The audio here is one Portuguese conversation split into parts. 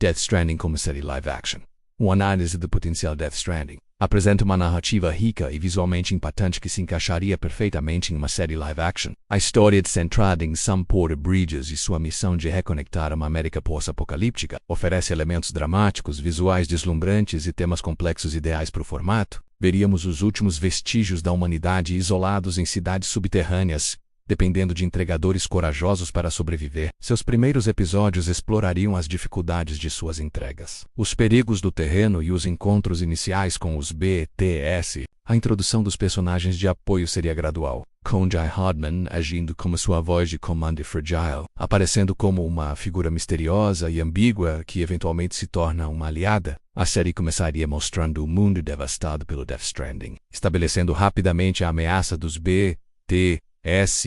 Death Stranding como série live action. Uma análise do potencial Death Stranding apresenta uma narrativa rica e visualmente impactante que se encaixaria perfeitamente em uma série live action. A história é centrada em Sam Porter Bridges e sua missão de reconectar uma América pós-apocalíptica oferece elementos dramáticos, visuais deslumbrantes e temas complexos ideais para o formato. Veríamos os últimos vestígios da humanidade isolados em cidades subterrâneas, dependendo de entregadores corajosos para sobreviver. Seus primeiros episódios explorariam as dificuldades de suas entregas, os perigos do terreno e os encontros iniciais com os BTS. A introdução dos personagens de apoio seria gradual, com Jai Hardman agindo como sua voz de comando Fragile, aparecendo como uma figura misteriosa e ambígua que eventualmente se torna uma aliada. A série começaria mostrando o mundo devastado pelo Death Stranding, estabelecendo rapidamente a ameaça dos BTS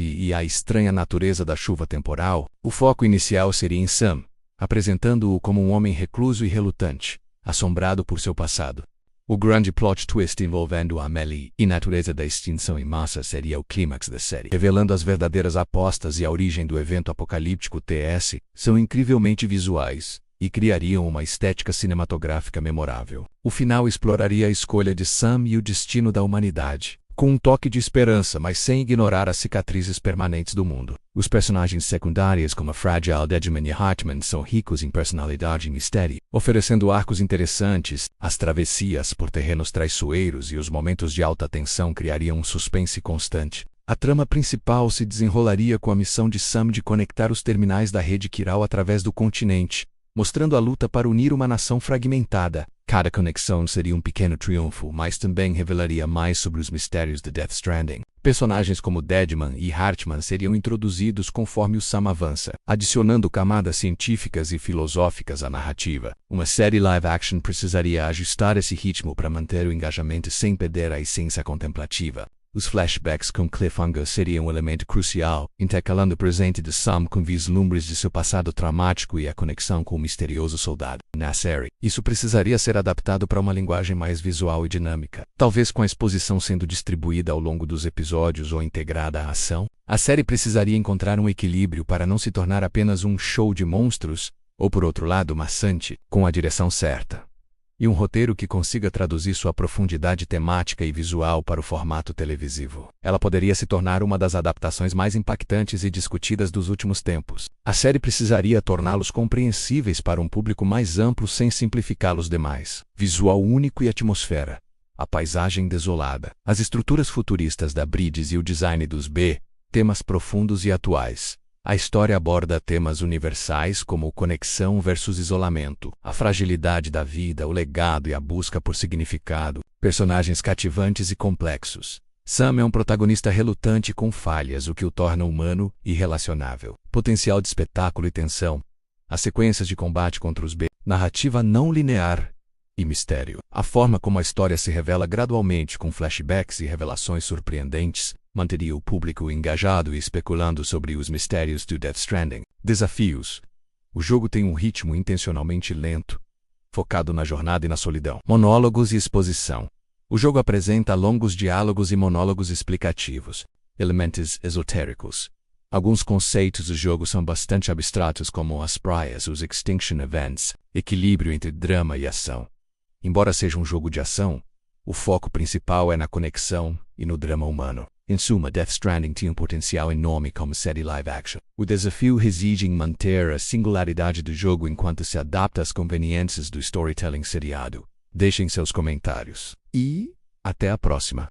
e a estranha natureza da chuva temporal. O foco inicial seria em Sam, apresentando-o como um homem recluso e relutante, assombrado por seu passado. O grande plot twist envolvendo a Amelie e natureza da extinção em massa seria o clímax da série, revelando as verdadeiras apostas e a origem do evento apocalíptico. TS são incrivelmente visuais e criariam uma estética cinematográfica memorável. O final exploraria a escolha de Sam e o destino da humanidade, com um toque de esperança, mas sem ignorar as cicatrizes permanentes do mundo. Os personagens secundários como Fragile, Deadman e Hartman são ricos em personalidade e mistério, oferecendo arcos interessantes. As travessias por terrenos traiçoeiros e os momentos de alta tensão criariam um suspense constante. A trama principal se desenrolaria com a missão de Sam de conectar os terminais da rede Kiral através do continente, mostrando a luta para unir uma nação fragmentada. Cada conexão seria um pequeno triunfo, mas também revelaria mais sobre os mistérios de Death Stranding. Personagens como Deadman e Hartman seriam introduzidos conforme o Sam avança, adicionando camadas científicas e filosóficas à narrativa. Uma série live-action precisaria ajustar esse ritmo para manter o engajamento sem perder a essência contemplativa. Os flashbacks com cliffhanger seriam um elemento crucial, intercalando o presente de Sam com vislumbres de seu passado traumático e a conexão com o misterioso soldado. Na série, isso precisaria ser adaptado para uma linguagem mais visual e dinâmica, talvez com a exposição sendo distribuída ao longo dos episódios ou integrada à ação. A série precisaria encontrar um equilíbrio para não se tornar apenas um show de monstros, ou por outro lado maçante, com a direção certa e um roteiro que consiga traduzir sua profundidade temática e visual para o formato televisivo. Ela poderia se tornar uma das adaptações mais impactantes e discutidas dos últimos tempos. A série precisaria torná-los compreensíveis para um público mais amplo sem simplificá-los demais. Visual único e atmosfera. A paisagem desolada. As estruturas futuristas da Bridges e o design dos temas profundos e atuais. A história aborda temas universais como conexão versus isolamento, a fragilidade da vida, o legado e a busca por significado. Personagens cativantes e complexos. Sam é um protagonista relutante com falhas, o que o torna humano e relacionável. Potencial de espetáculo e tensão. As sequências de combate contra os narrativa não linear e mistério. A forma como a história se revela gradualmente com flashbacks e revelações surpreendentes manteria o público engajado e especulando sobre os mistérios do Death Stranding. Desafios. O jogo tem um ritmo intencionalmente lento, focado na jornada e na solidão. Monólogos e exposição. O jogo apresenta longos diálogos e monólogos explicativos, elementos esotéricos. Alguns conceitos do jogo são bastante abstratos, como as praias, os Extinction Events, equilíbrio entre drama e ação. Embora seja um jogo de ação, o foco principal é na conexão e no drama humano. Em suma, Death Stranding tinha um potencial enorme como série live-action. O desafio reside em manter a singularidade do jogo enquanto se adapta às conveniências do storytelling seriado. Deixem seus comentários. E até a próxima.